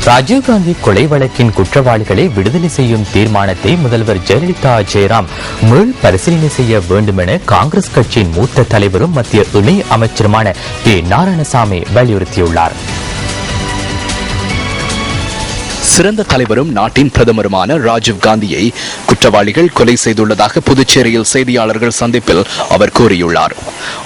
ராஜீவ்காந்தி கொலை வழக்கின் குற்றவாளிகளை விடுதலை செய்யும் தீர்மானத்தை முதல்வர் ஜெயலலிதா ஜெயராம் மீள் பரிசீலனை செய்ய வேண்டும் என காங்கிரஸ் கட்சியின் மூத்த தலைவரும் மத்திய இணை அமைச்சருமான கே நாராயணசாமி வலியுறுத்தியுள்ளார். சிறந்த தலைவரும் நாட்டின் பிரதமருமான ராஜீவ் காந்தியை குற்றவாளிகள் கொலை செய்துள்ளதாக புதுச்சேரியில் செய்தியாளர்கள் சந்திப்பில் அவர் கூறியுள்ளார்.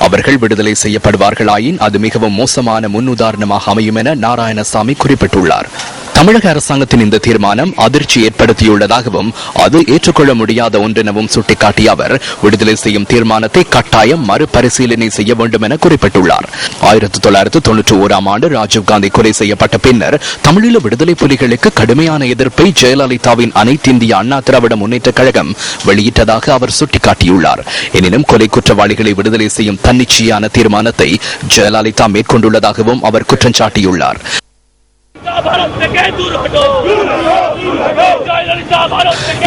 அவர்கள் விடுதலை செய்யப்படுவார்களாயின் அது மிகவும் மோசமான முன்னுதாரணமாக அமையும் என நாராயணசாமி குறிப்பிட்டுள்ளார். தமிழக அரசாங்கத்தின் இந்த தீர்மானம் அதிர்ச்சி ஏற்படுத்தியுள்ளதாகவும் அது ஏற்றுக்கொள்ள முடியாத ஒன்றெனவும் சுட்டிக்காட்டிய அவர் விடுதலை செய்யும் தீர்மானத்தை கட்டாயம் மறுபரிசீலனை செய்ய வேண்டும் என குறிப்பிட்டுள்ளார். 1991ஆம் ஆண்டு ராஜீவ்காந்தி கொலை செய்யப்பட்ட பின்னர் தமிழீழ விடுதலை புலிகளுக்கு கடுமையான எதிர்ப்பை ஜெயலலிதாவின் அனைத்து இந்திய அண்ணா திராவிட முன்னேற்ற கழகம் வெளியிட்டதாக அவர் சுட்டிக்காட்டியுள்ளார். எனினும் கொலை குற்றவாளிகளை விடுதலை செய்யும் தன்னிச்சையான தீர்மானத்தை ஜெயலலிதா மேற்கொண்டுள்ளதாகவும் அவர் குற்றம் சாட்டியுள்ளார்.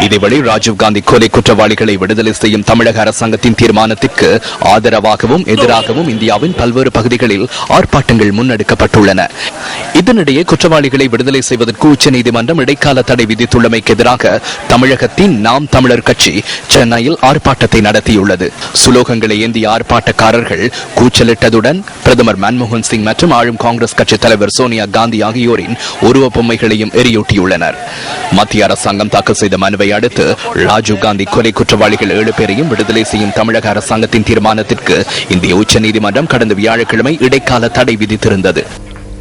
இதேவேளை ராஜீவ்காந்தி கொலை குற்றவாளிகளை விடுதலை செய்யும் தமிழக அரசாங்கத்தின் தீர்மானத்திற்கு ஆதரவாகவும் எதிராகவும் இந்தியாவின் பல்வேறு பகுதிகளில் ஆர்ப்பாட்டங்கள் முன்னெடுக்கப்பட்டுள்ளன. இதனிடையே குற்றவாளிகளை விடுதலை செய்வதற்கு உச்சநீதிமன்றம் இடைக்கால தடை விதித்துள்ளமைக்கு எதிராக தமிழகத்தின் நாம் தமிழர் கட்சி சென்னையில் ஆர்ப்பாட்டத்தை நடத்தியுள்ளது. சுலோகங்களை ஏந்திய ஆர்ப்பாட்டக்காரர்கள் கூச்சலிட்டதுடன் பிரதமர் மன்மோகன் சிங் மற்றும் ஆளும் காங்கிரஸ் கட்சி தலைவர் சோனியா காந்தி ஆகியோரின் உருவ பொம்மைகளையும் எரியூட்டியுள்ளனர். மத்திய அரசாங்கம் தாக்கல் செய்த மனுவை அடுத்து ராஜீவ்காந்தி கொலை குற்றவாளிகள் 7 பேரையும் விடுதலை செய்யும் தமிழக அரசாங்கத்தின் தீர்மானத்திற்கு இந்திய உச்சநீதிமன்றம் கடந்த வியாழக்கிழமை இடைக்கால தடை விதித்திருந்தது.